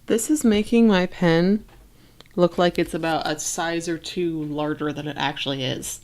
This is making my pen look like it's about a size or two larger than it actually is.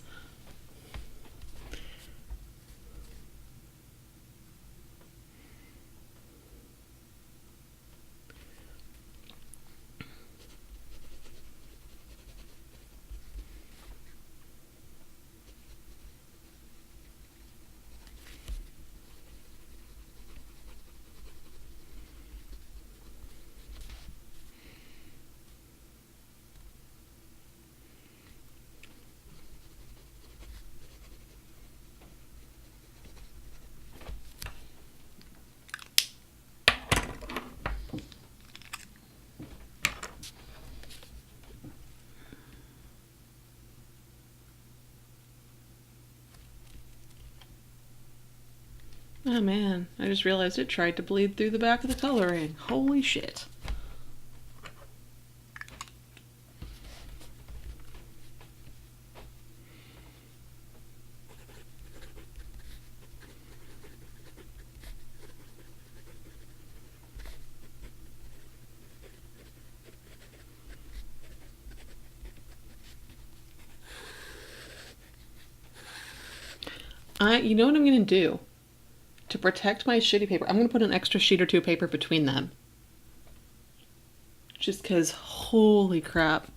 Oh man, I just realized it tried to bleed through the back of the coloring. Holy shit. You know what I'm gonna do? To protect my shitty paper, I'm gonna put an extra sheet or two of paper between them. Just cause, holy crap.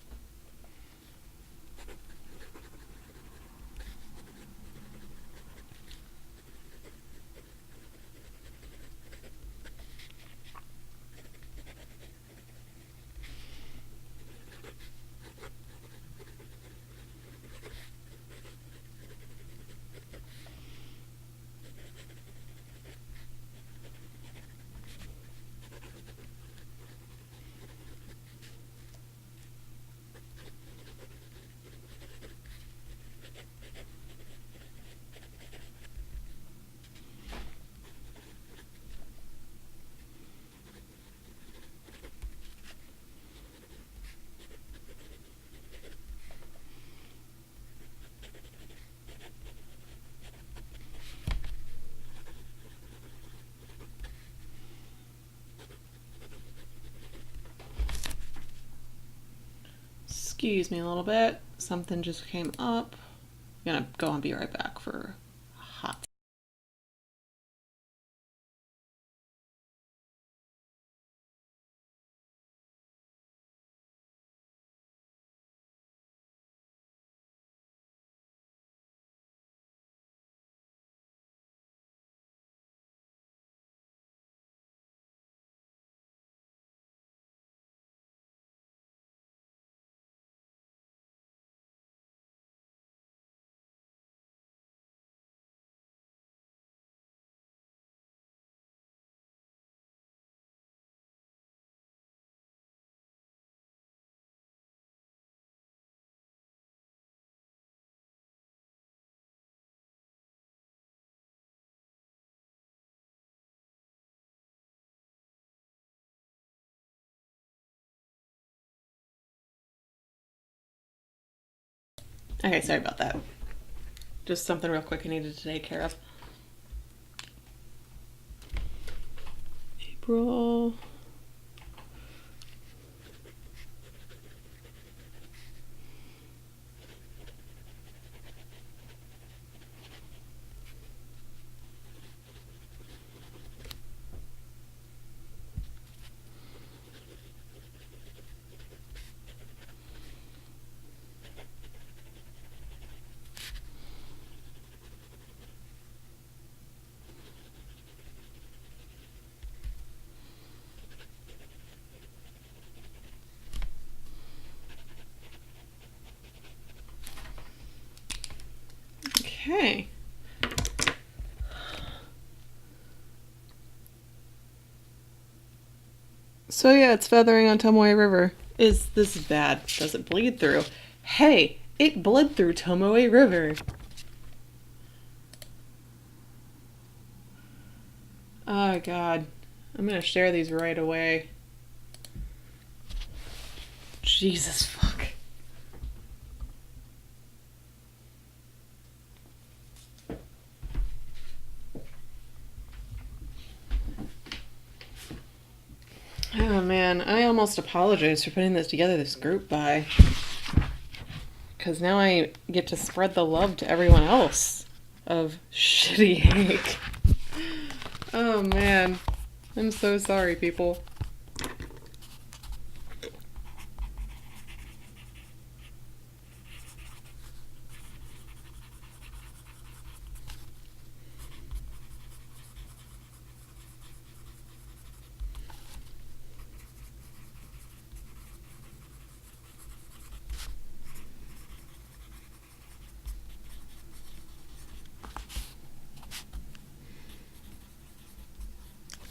Excuse me a little bit. Something just came up. I'm gonna go and be right back for a hot. Okay, sorry about that. Just something real quick I needed to take care of. April. Okay. So yeah, it's feathering on Tomoe River. Is this bad? Does it bleed through? Hey, it bled through Tomoe River. Oh god. I'm gonna share these right away. Jesus fuck. Oh man, I almost apologize for putting this together, this group buy. Because now I get to spread the love to everyone else of shitty Hank. Oh man, I'm so sorry, people.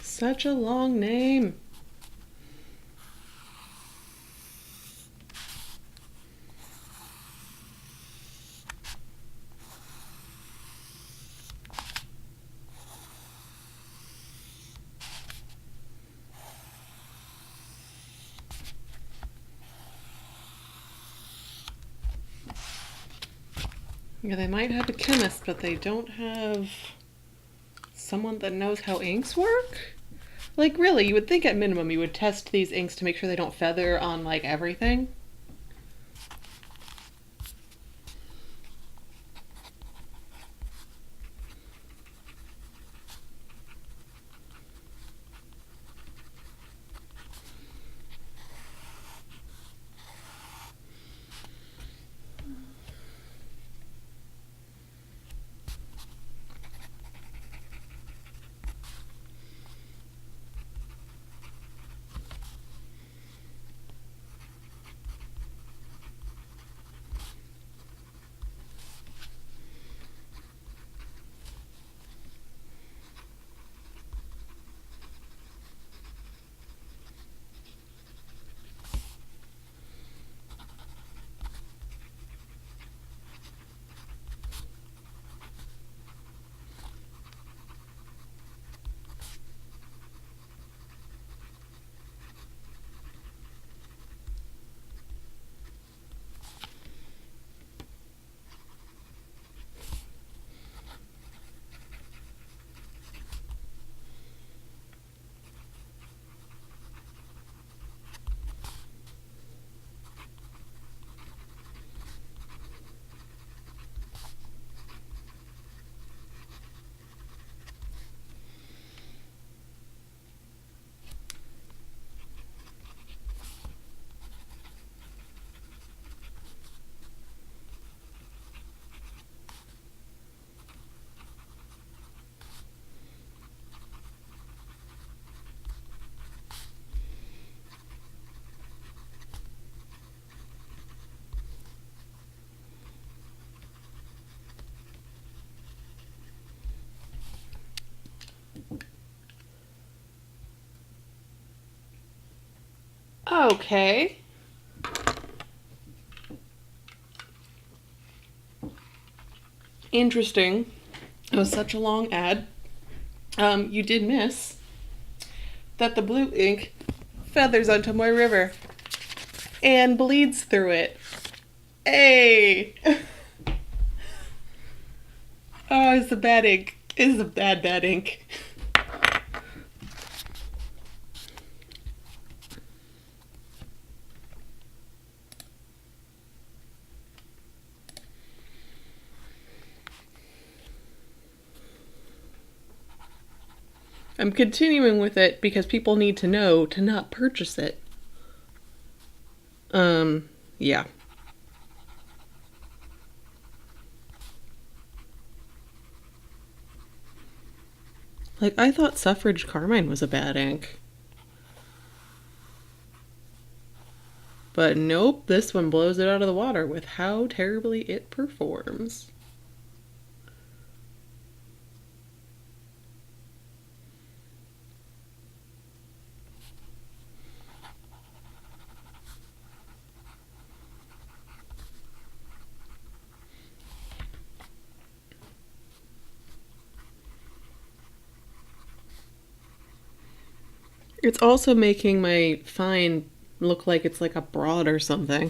Such a long name. Yeah, they might have a chemist, but they don't have someone that knows how inks work? Like, really, you would think at minimum you would test these inks to make sure they don't feather on, like, everything. Okay. Interesting. It was such a long ad. You did miss that the blue ink feathers onto my river and bleeds through it. Hey! Oh, it's a bad ink. It's a bad, bad ink. I'm continuing with it because people need to know to not purchase it. Yeah. Like, I thought Suffrage Carmine was a bad ink. But nope, this one blows it out of the water with how terribly it performs. It's also making my fine look like it's like a broad or something.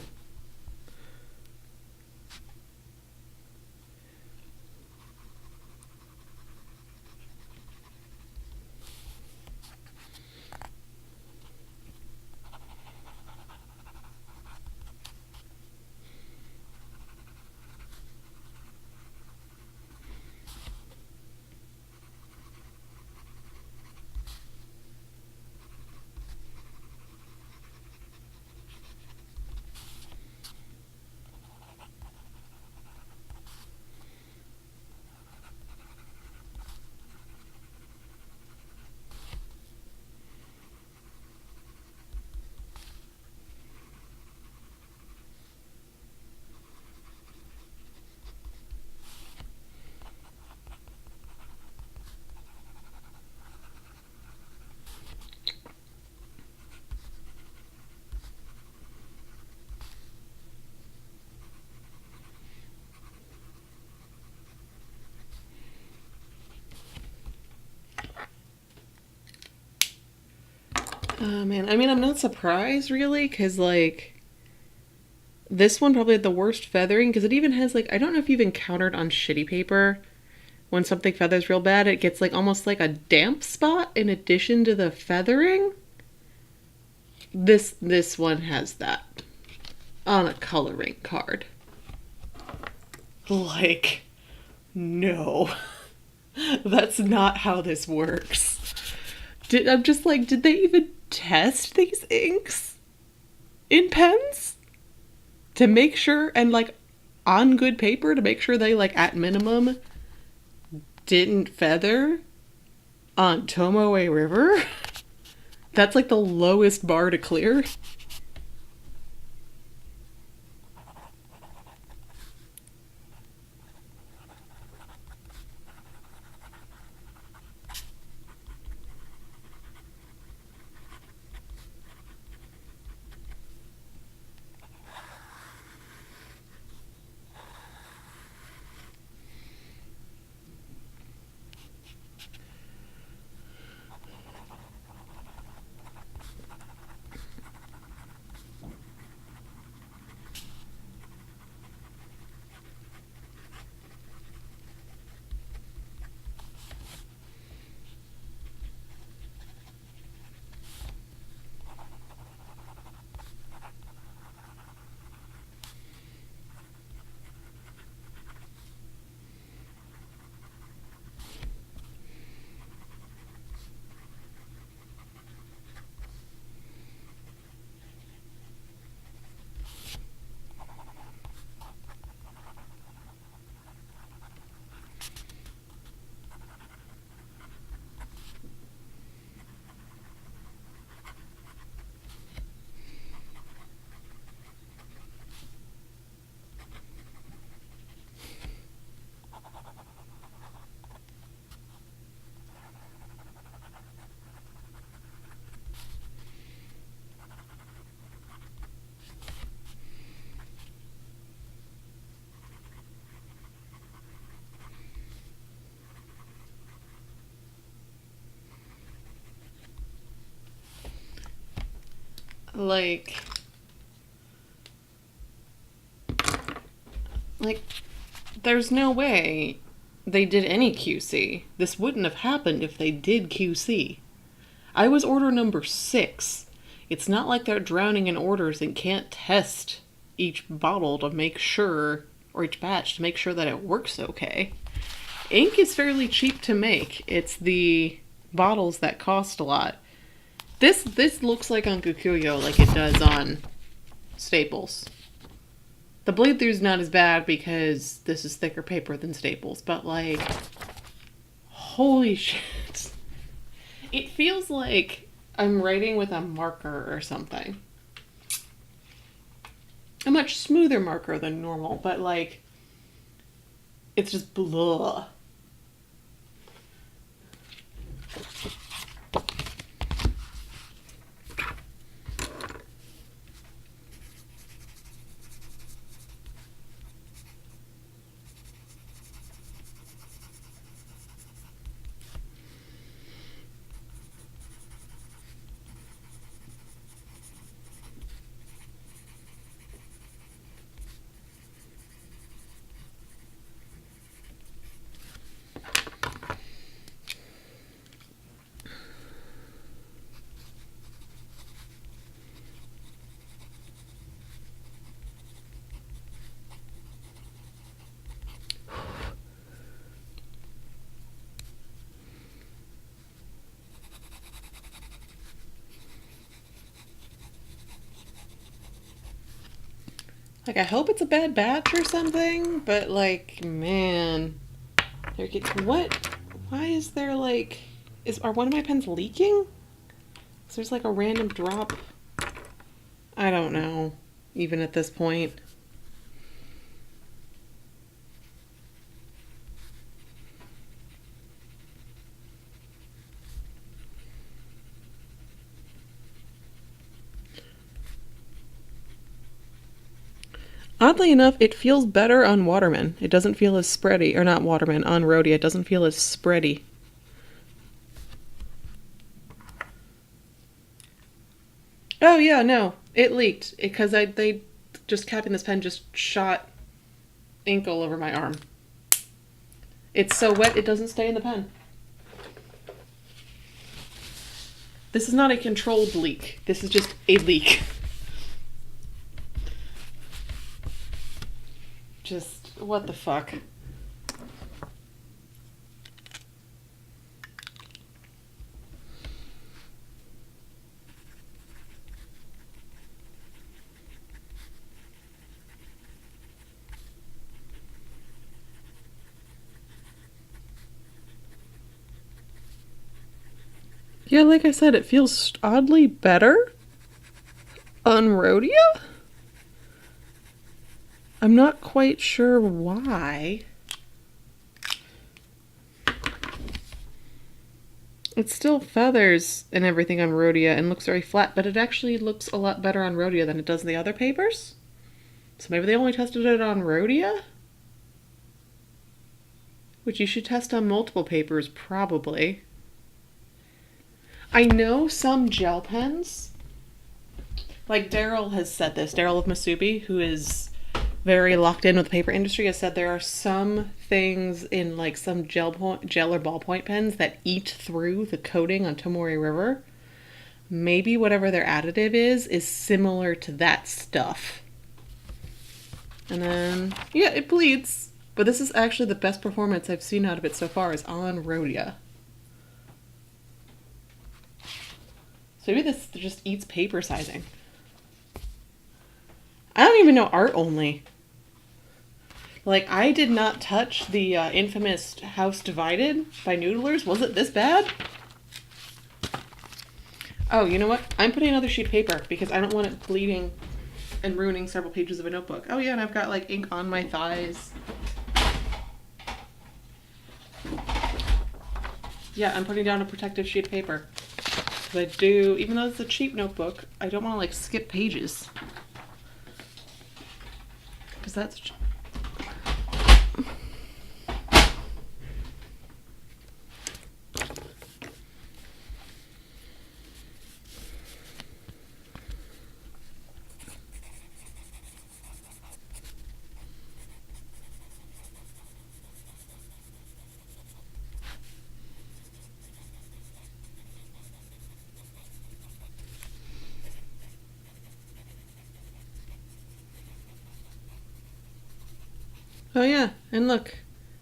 Oh man, I mean, I'm not surprised really, because like this one probably had the worst feathering, because it even has like, I don't know if you've encountered on shitty paper when something feathers real bad, it gets like almost like a damp spot in addition to the feathering. This one has that on a coloring card. Like, no. That's not how this works. I'm just like, did they even test these inks in pens to make sure, and like on good paper to make sure they like at minimum didn't feather on Tomoe River? That's like the lowest bar to clear. Like, like, there's no way they did any QC. This wouldn't have happened if they did QC. I was order number 6. It's not like they're drowning in orders and can't test each bottle to make sure, or each batch to make sure that it works okay. Ink is fairly cheap to make. It's the bottles that cost a lot. This looks like on Kikuyo like it does on Staples. The bleed through's not as bad because this is thicker paper than Staples, but like, holy shit. It feels like I'm writing with a marker or something. A much smoother marker than normal, but like, it's just blah. Like, I hope it's a bad batch or something, but like, man, there gets what? Why is there like, are one of my pens leaking? Is there's like a random drop? I don't know, even at this point. Oddly enough, it feels better on Waterman. It doesn't feel as spready, or not Waterman, on Rhodia. It doesn't feel as spready. Oh yeah, no, it leaked because they just capping this pen just shot ink all over my arm. It's so wet it doesn't stay in the pen. This is not a controlled leak. This is just a leak. Just what the fuck. Yeah, like I said, it feels oddly better on Rhodia. I'm not quite sure why. It still feathers and everything on Rhodia and looks very flat, but it actually looks a lot better on Rhodia than it does in the other papers. So maybe they only tested it on Rhodia? Which you should test on multiple papers, probably. I know some gel pens, like Daryl has said this, Daryl of Masubi, who is very locked in with the paper industry, has said there are some things in like some gel or ballpoint pens that eat through the coating on Tomori River. Maybe whatever their additive is similar to that stuff. And then, yeah, it bleeds. But this is actually the best performance I've seen out of it so far is on Rhodia. So maybe this just eats paper sizing. I don't even know art only. Like, I did not touch the infamous House Divided by Noodlers. Was it this bad? Oh, you know what? I'm putting another sheet of paper because I don't want it bleeding and ruining several pages of a notebook. Oh yeah, and I've got like ink on my thighs. Yeah, I'm putting down a protective sheet of paper. I do, even though it's a cheap notebook, I don't want to like skip pages. Because that's... Oh yeah, and look,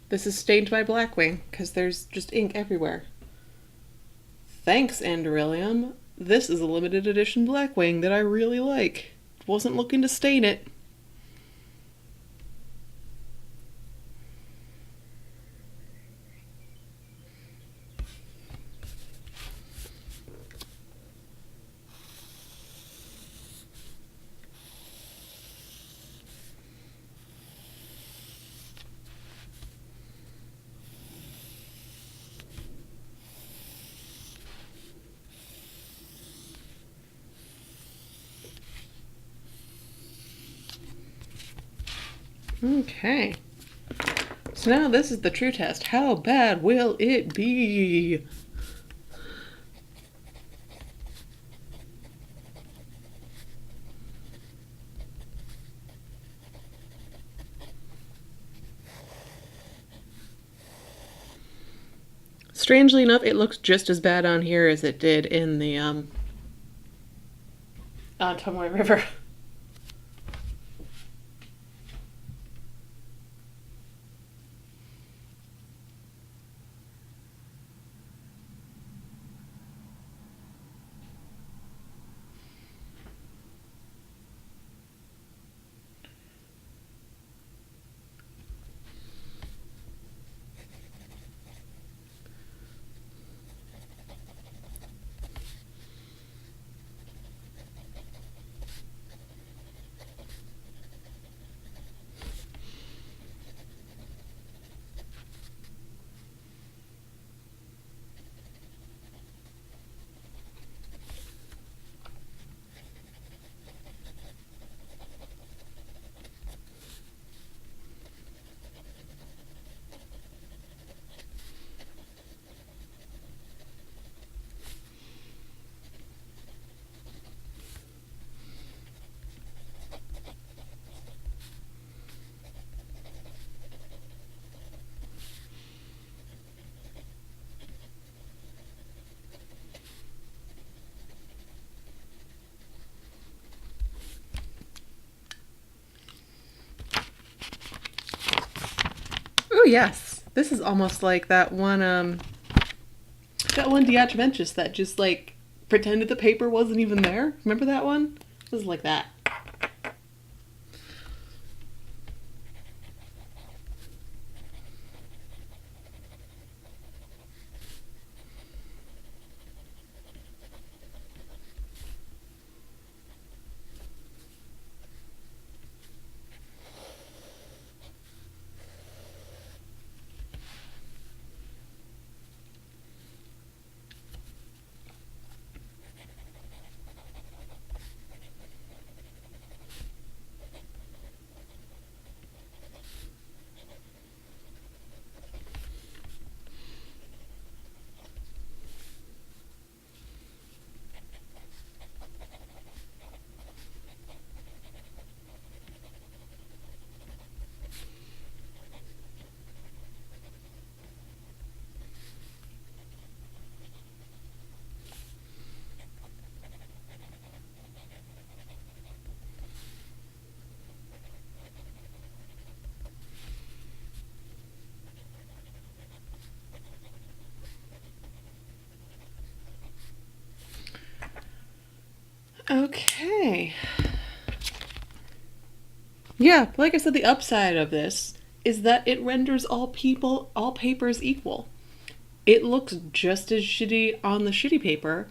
this is stained by Blackwing, because there's just ink everywhere. Thanks, Anderillium. This is a limited edition Blackwing that I really like. Wasn't looking to stain it. Okay. So now this is the true test. How bad will it be? Strangely enough, it looks just as bad on here as it did in the on Tomoe River. Oh yes, this is almost like that one Diatramentus that just like pretended the paper wasn't even there. Remember that one? This is like that. Okay. Yeah, like I said, the upside of this is that it renders all papers equal. It looks just as shitty on the shitty paper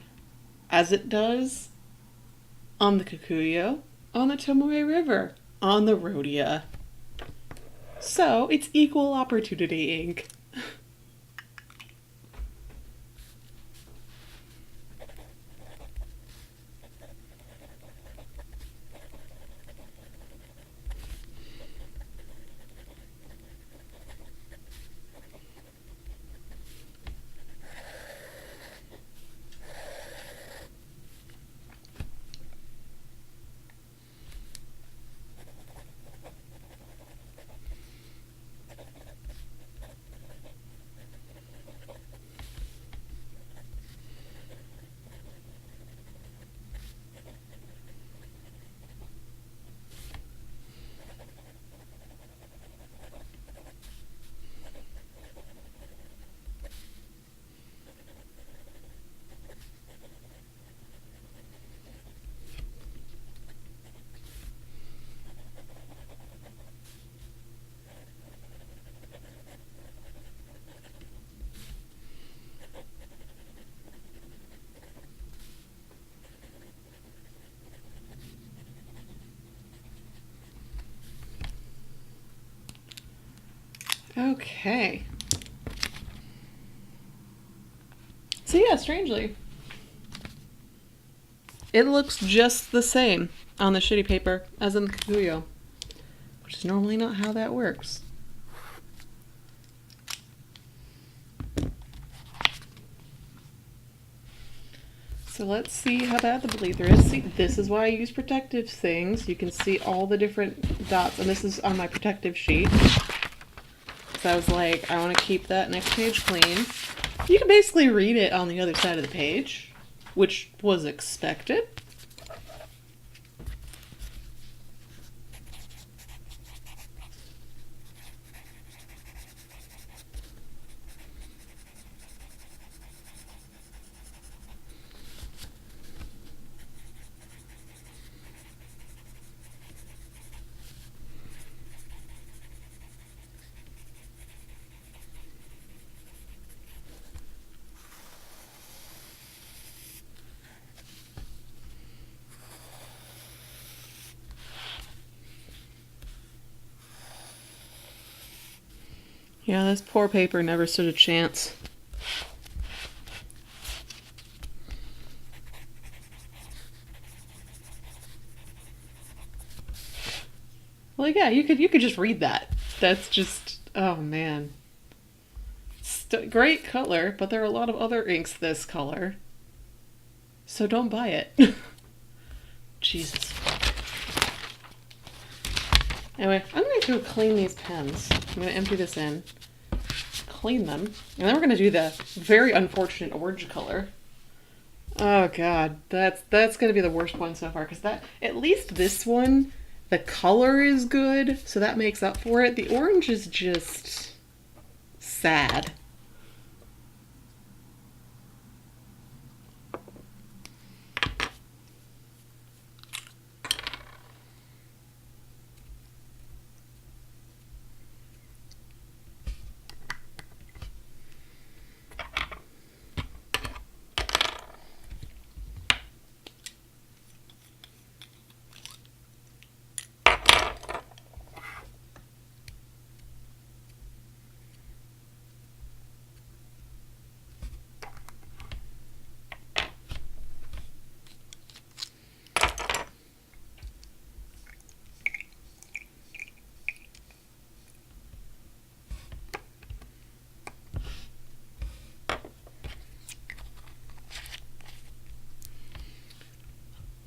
as it does on the Kikuyo, on the Tomoe River, on the Rhodia. So, it's equal opportunity ink. Okay. So yeah, strangely, it looks just the same on the shitty paper as in the Kikuyo, which is normally not how that works. So let's see how bad the bleed through is. See, this is why I use protective things. You can see all the different dots, and this is on my protective sheet. So I was like, I want to keep that next page clean. You can basically read it on the other side of the page, which was expected. Yeah, this poor paper never stood a chance. Well, yeah, you could just read that. That's just, oh man. Great color, but there are a lot of other inks this color. So don't buy it. Jesus. Anyway, I'm going to go clean these pens. I'm going to empty this in, clean them, and then we're going to do the very unfortunate orange color. Oh god, that's going to be the worst one so far, because that, at least this one, the color is good, so that makes up for it. The orange is just, sad.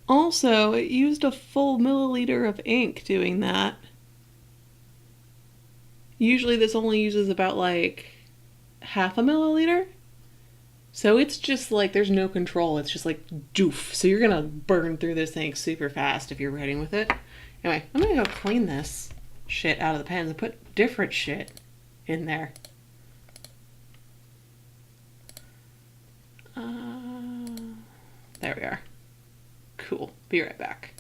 Also, it used a full milliliter of ink doing that. Usually this only uses about like half a milliliter. So it's just like there's no control. It's just like doof. So you're gonna burn through this thing super fast if you're writing with it. Anyway, I'm gonna go clean this shit out of the pens and put different shit in there. There we are. Cool. Be right back.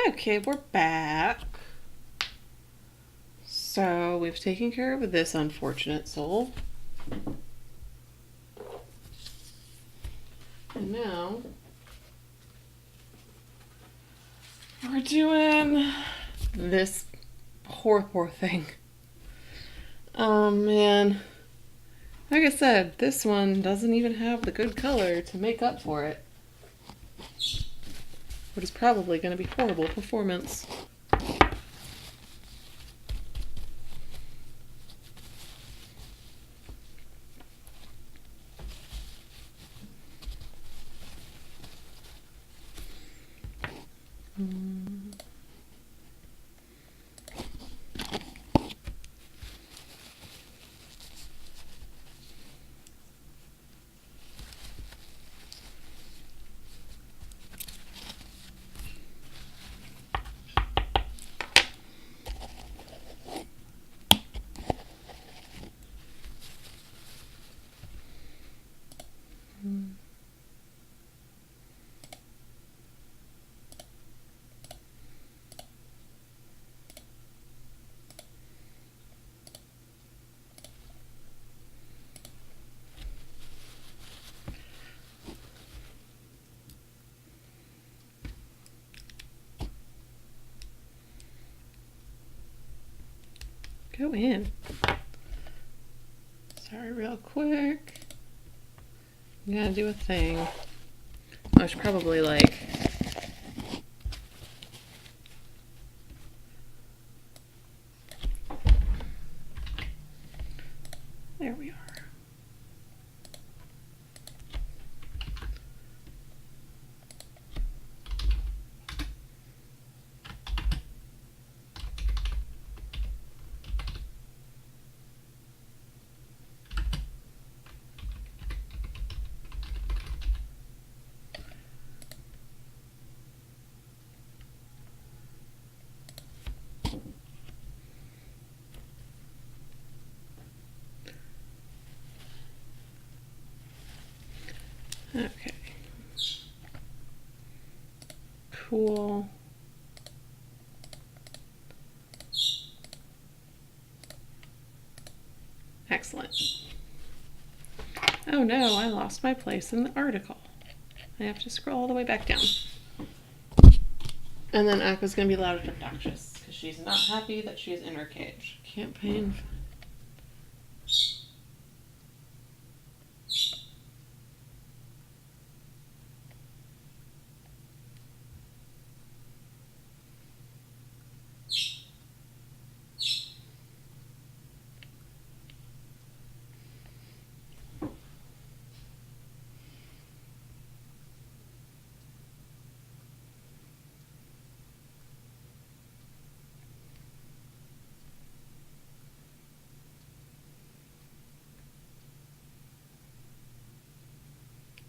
Okay, we're back. So we've taken care of this unfortunate soul. And now we're doing this poor thing. Oh man. Like I said, this one doesn't even have the good color to make up for it. What is probably going to be horrible performance. Go in. Sorry, real quick. I'm gonna do a thing. I should probably like... There we are. Okay. Cool. Excellent. Oh no, I lost my place in the article. I have to scroll all the way back down. And then Aqua's gonna be loud and obnoxious because she's not happy that she's in her cage. Campaign.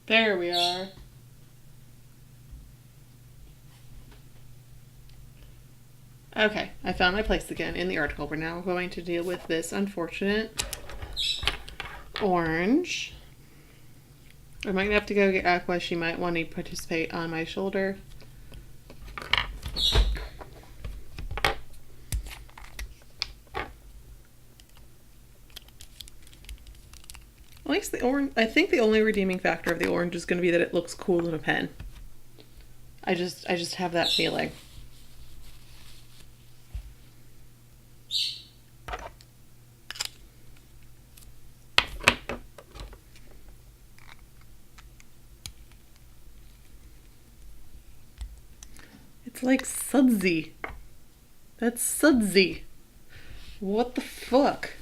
There we are. Okay, I found my place again in the article. We're now going to deal with this unfortunate orange. I might have to go get Aqua. She might want to participate on my shoulder. At least the orange, I think the only redeeming factor of the orange is going to be that it looks cool in a pen. I just have that feeling. It's like sudsy. That's sudsy. What the fuck?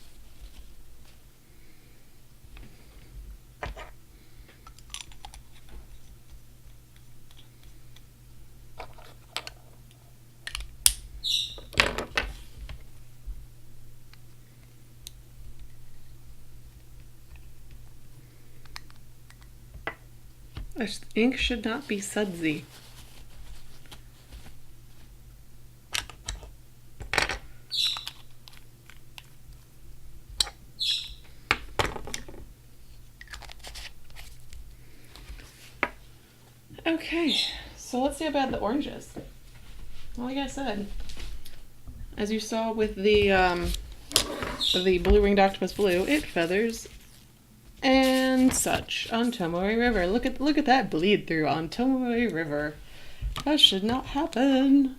Ink should not be sudsy. Okay, so let's see how bad the orange is. Well, like I said, as you saw with the blue-winged octopus blue, it feathers and such on Tomoe River. Look at that bleed through on Tomoe River. That should not happen.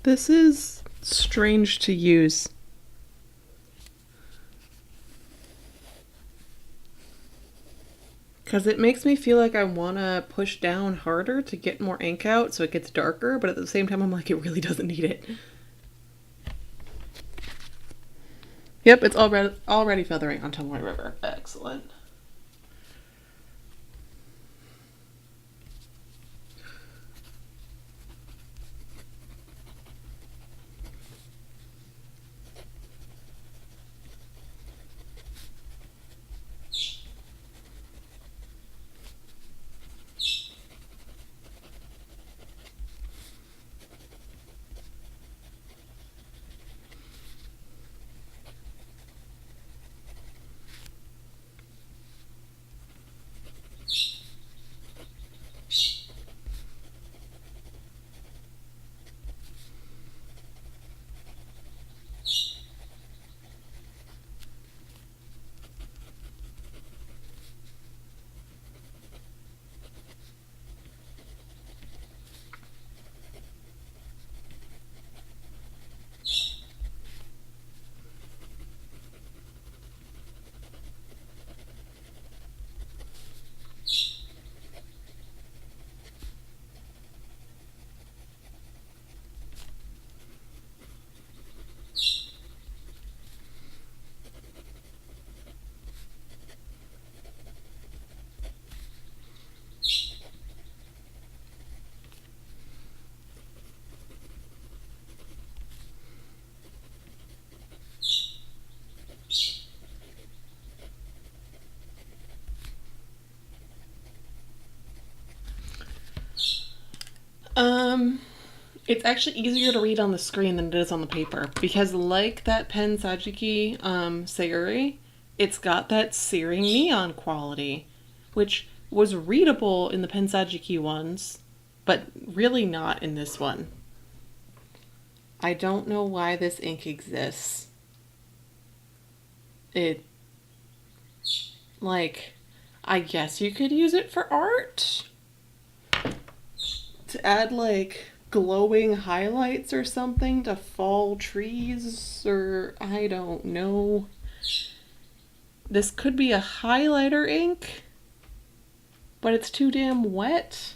This is strange to use. Because it makes me feel like I want to push down harder to get more ink out so it gets darker, but at the same time I'm like, it really doesn't need it. Yep, it's already feathering on Tomoe River. Excellent. It's actually easier to read on the screen than it is on the paper because, like that Pen Sajiki Sayuri, it's got that searing neon quality, which was readable in the Pen Sajiki ones, but really not in this one. I don't know why this ink exists. I guess you could use it for art? To add, glowing highlights or something to fall trees, or I don't know. This could be a highlighter ink, but it's too damn wet.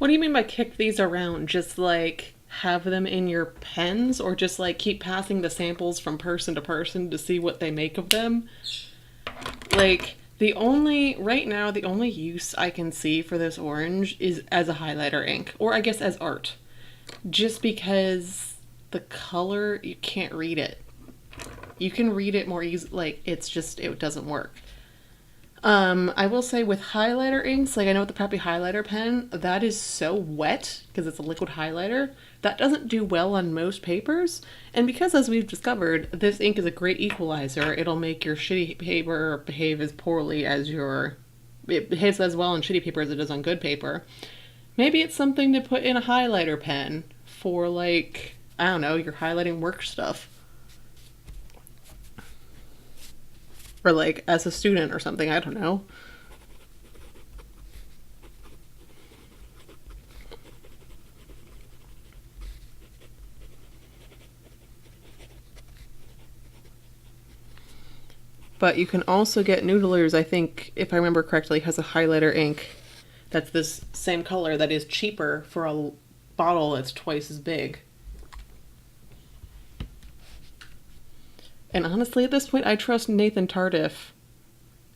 What do you mean by kick these around? Just like have them in your pens, or just like keep passing the samples from person to person to see what they make of them? Like, right now, the only use I can see for this orange is as a highlighter ink, or I guess as art. Just because the color, you can't read it. You can read it more easily, like, it doesn't work. I will say with highlighter inks, like I know with the Preppy highlighter pen, that is so wet because it's a liquid highlighter. That doesn't do well on most papers. And because, as we've discovered, this ink is a great equalizer, it'll make your shitty paper behave as poorly as it behaves as well on shitty paper as it does on good paper. Maybe it's something to put in a highlighter pen for, like, I don't know, your highlighting work stuff. Or like as a student or something, I don't know. But you can also get Noodlers, I think, if I remember correctly, has a highlighter ink that's this same color that is cheaper for a bottle that's twice as big. And honestly, at this point, I trust Nathan Tardif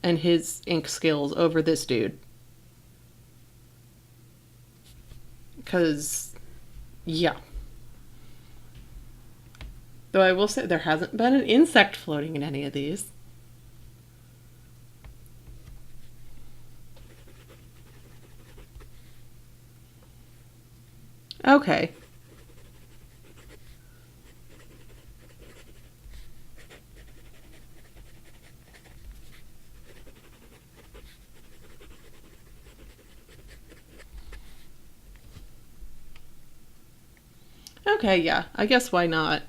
and his ink skills over this dude. Because, yeah. Though I will say, there hasn't been an insect floating in any of these. Okay. Okay, yeah. I guess why not?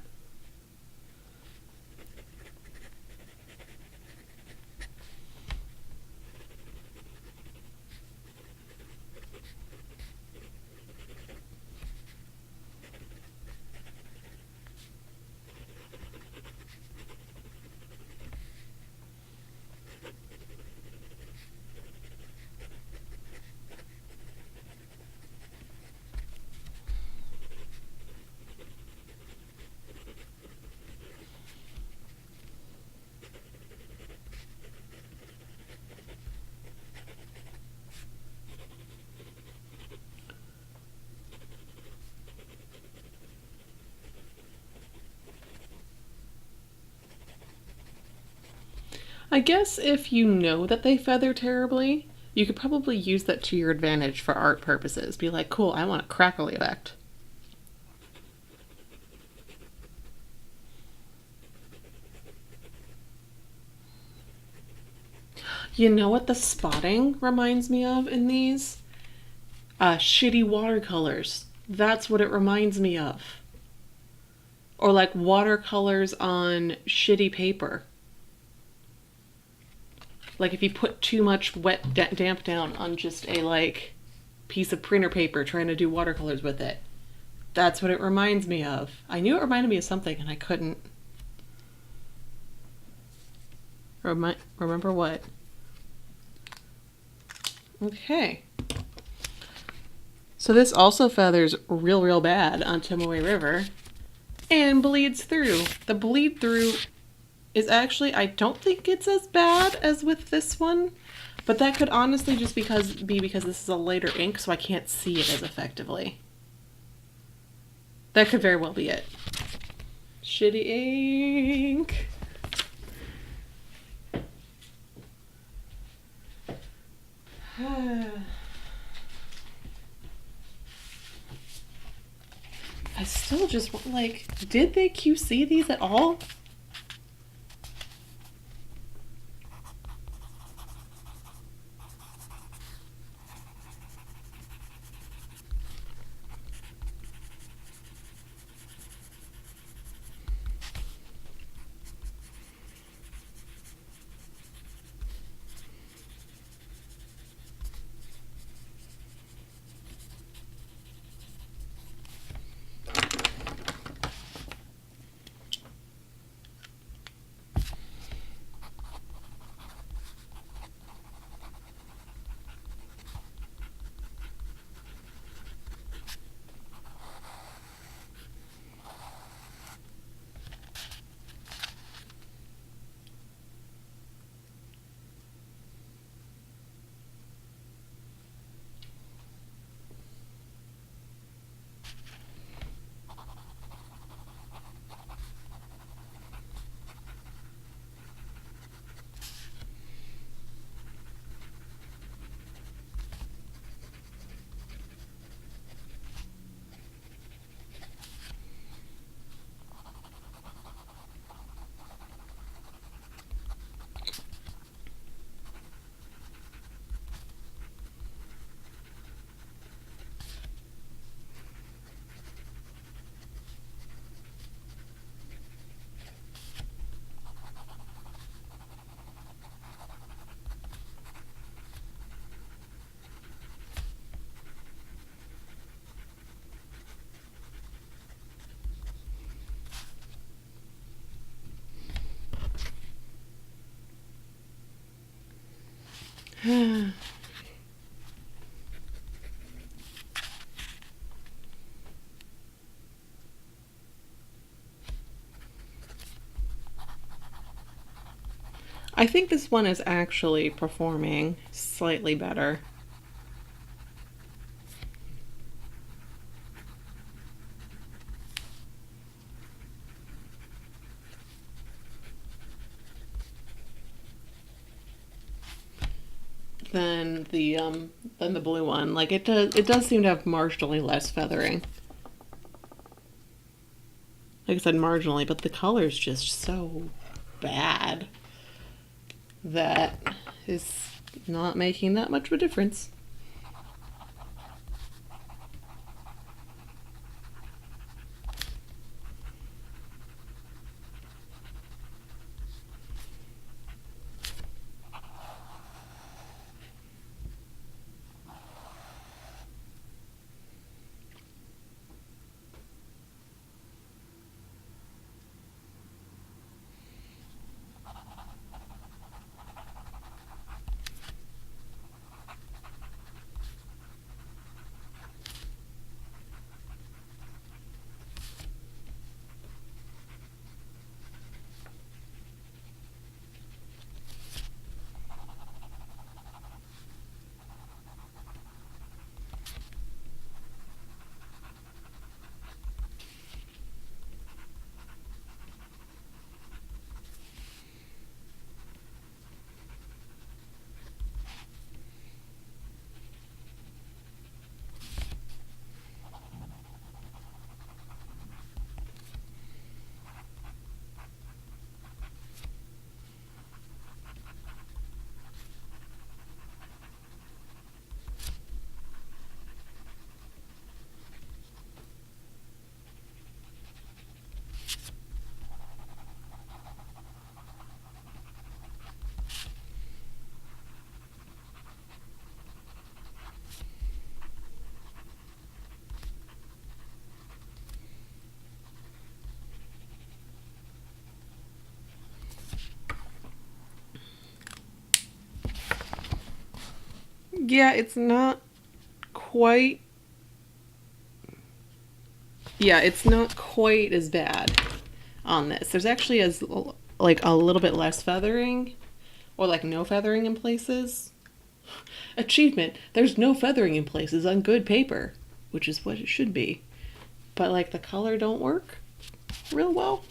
I guess if you know that they feather terribly, you could probably use that to your advantage for art purposes. Be like, cool, I want a crackly effect. You know what the spotting reminds me of in these? Shitty watercolors. That's what it reminds me of. Or like watercolors on shitty paper. Like if you put too much wet damp down on just a like piece of printer paper trying to do watercolors with it. That's what it reminds me of. I knew it reminded me of something and I couldn't remember what. Okay. So this also feathers real bad on Tomoe River and bleeds through. The bleed through is actually, I don't think it's as bad as with this one, but that could honestly just be because this is a lighter ink, so I can't see it as effectively. That could very well be it. Shitty ink. I still just want, like, did they QC these at all? I think this one is actually performing slightly better. Than the blue one. Like it does seem to have marginally less feathering. Like I said, marginally, but the color's just so bad that is not making that much of a difference. Yeah, it's not quite. Yeah, it's not quite as bad on this. There's actually like a little bit less feathering, or like no feathering in places. Achievement: there's no feathering in places on good paper, which is what it should be. But like the color don't work real well.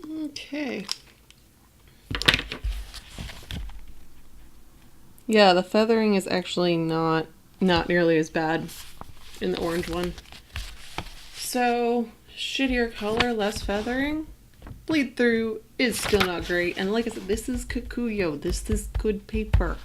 Okay. Yeah, the feathering is actually not nearly as bad in the orange one. So, shittier color, less feathering. Bleed through is still not great. And like I said, this is Kikuyo. This is good paper.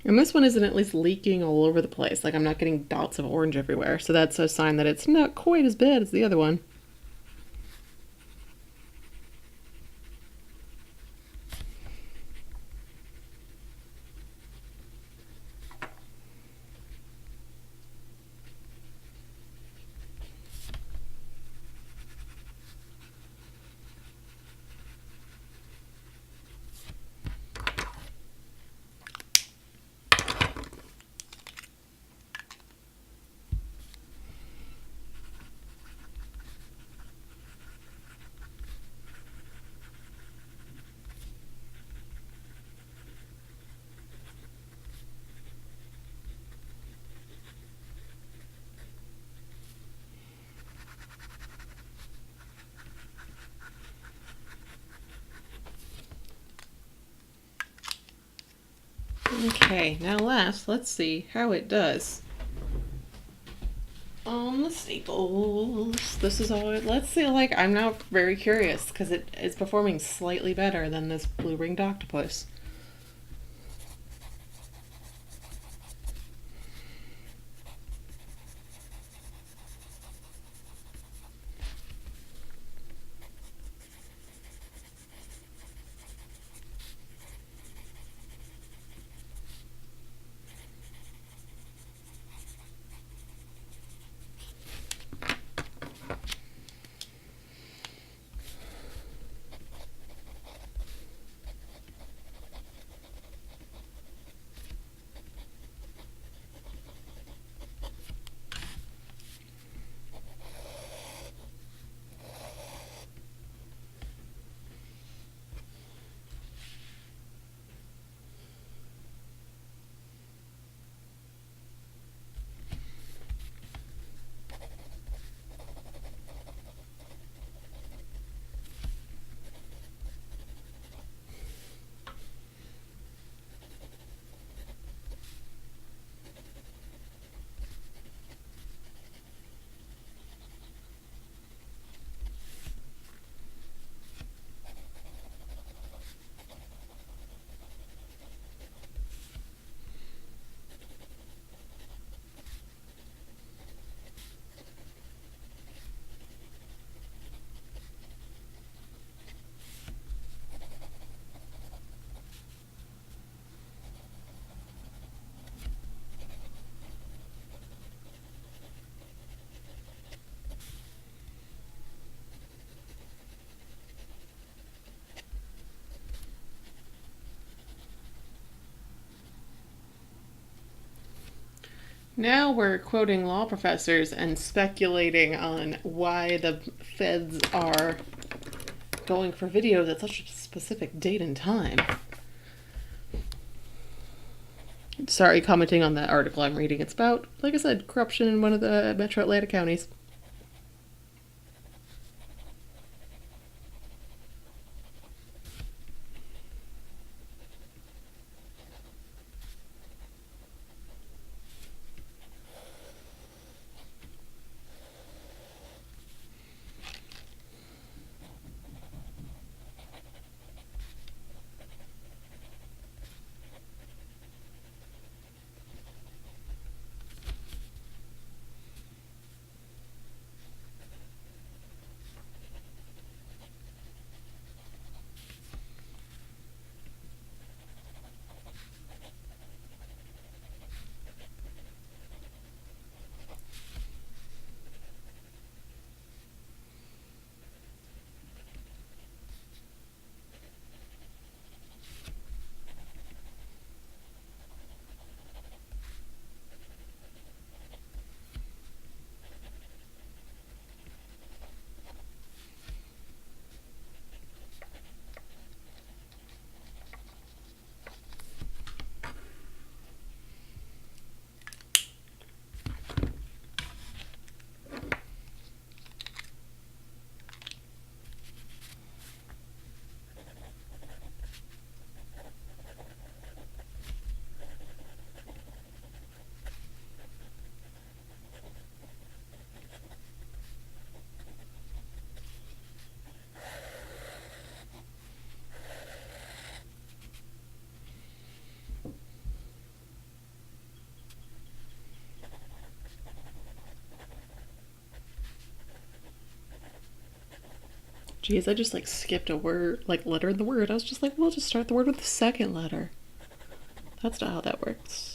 And this one isn't at least leaking all over the place. Like, I'm not getting dots of orange everywhere. So that's a sign that it's not quite as bad as the other one. Okay, now last, let's see how it does on the staples. This is all, let's see, like, I'm now very curious because it is performing slightly better than this blue-ringed octopus. Now we're quoting law professors and speculating on why the feds are going for videos at such a specific date and time. Sorry, commenting on that article I'm reading. It's about, like I said, corruption in one of the metro Atlanta counties. Geez, I just like skipped a word, like letter in the word. I was just like, we'll just start the word with the second letter. That's not how that works.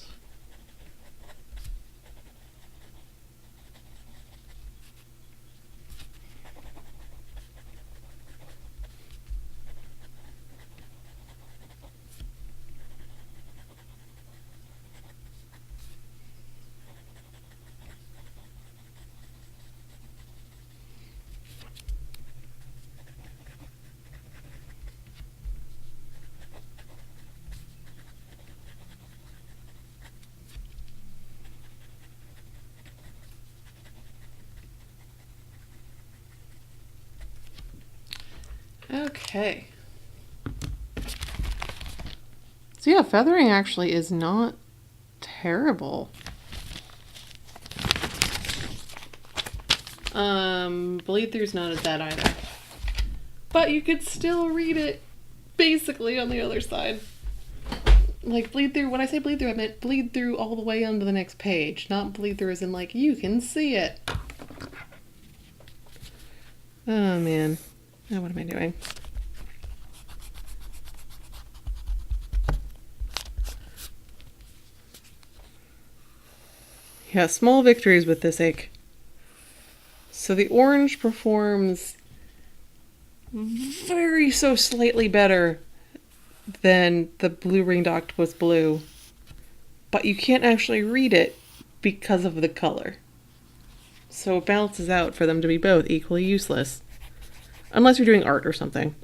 Okay. So yeah, feathering actually is not terrible. Bleed through's not as bad either. But you could still read it basically on the other side. Like bleed through, when I say bleed through, I meant bleed through all the way onto the next page. Not bleed through as in like, you can see it. Oh man. Oh, what am I doing? Yeah, small victories with this ink. So the orange performs very so slightly better than the blue ringed octopus blue, but you can't actually read it because of the color. So it balances out for them to be both equally useless. Unless you're doing art or something.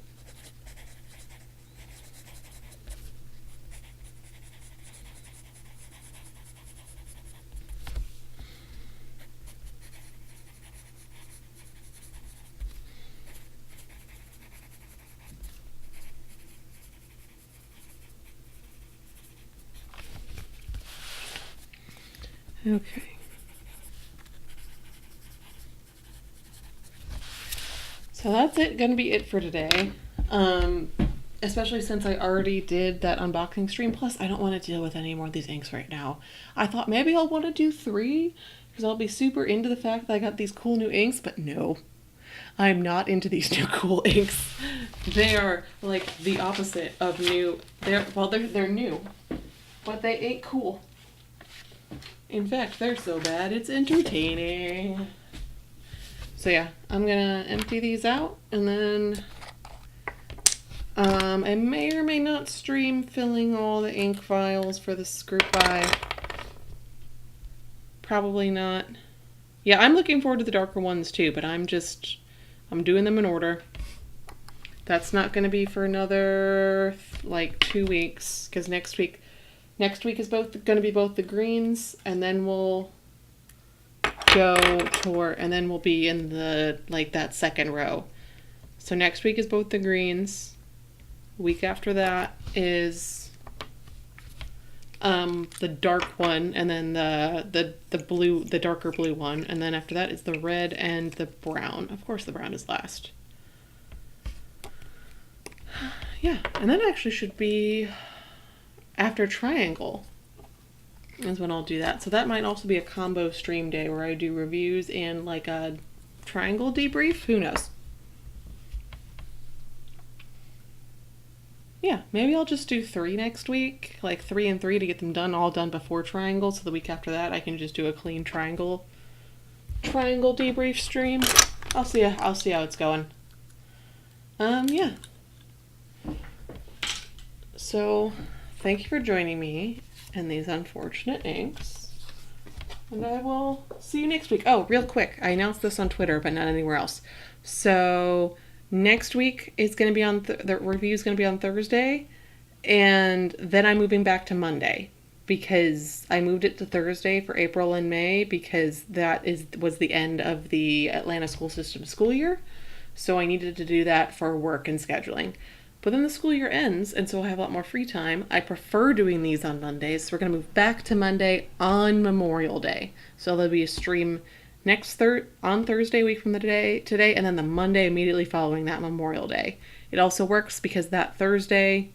Okay. So that's gonna be it for today. Especially since I already did that unboxing stream. Plus, I don't want to deal with any more of these inks right now. I thought maybe I'll want to do 3 because I'll be super into the fact that I got these cool new inks, but no. I'm not into these new cool inks. They are like the opposite of new. They're new, but they ain't cool. In fact, they're so bad, it's entertaining. So yeah, I'm gonna empty these out, and then I may or may not stream filling all the ink files for this group by. Probably not. Yeah, I'm looking forward to the darker ones too, but I'm doing them in order. That's not gonna be for another like 2 weeks, because next week is gonna be both the greens, and then we'll and then we'll be in the that second row. So next week is both the greens. Week after that is the dark one, and then the blue, the darker blue one, and then after that is the red and the brown. Of course the brown is last. Yeah, and that actually should be after triangle is when I'll do that. So that might also be a combo stream day where I do reviews and like a triangle debrief. Who knows? Yeah, maybe I'll just do 3 next week, like 3 and 3 to get them all done before triangle. So the week after that, I can just do a clean triangle debrief stream. I'll see how it's going. Yeah. So, thank you for joining me in these unfortunate inks, and I will see you next week. Oh, real quick, I announced this on Twitter, but not anywhere else. So next week is going to be on the review is going to be on Thursday, and then I'm moving back to Monday because I moved it to Thursday for April and May because that was the end of the Atlanta school system school year, so I needed to do that for work and scheduling. But then the school year ends, and so I have a lot more free time. I prefer doing these on Mondays, so we're going to move back to Monday on Memorial Day. So there'll be a stream on Thursday, a week from today, and then the Monday immediately following that, Memorial Day. It also works because that Thursday,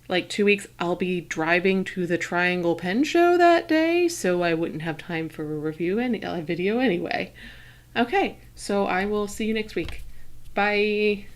like 2 weeks, I'll be driving to the Triangle Pen Show that day, so I wouldn't have time for a video anyway. Okay, so I will see you next week. Bye!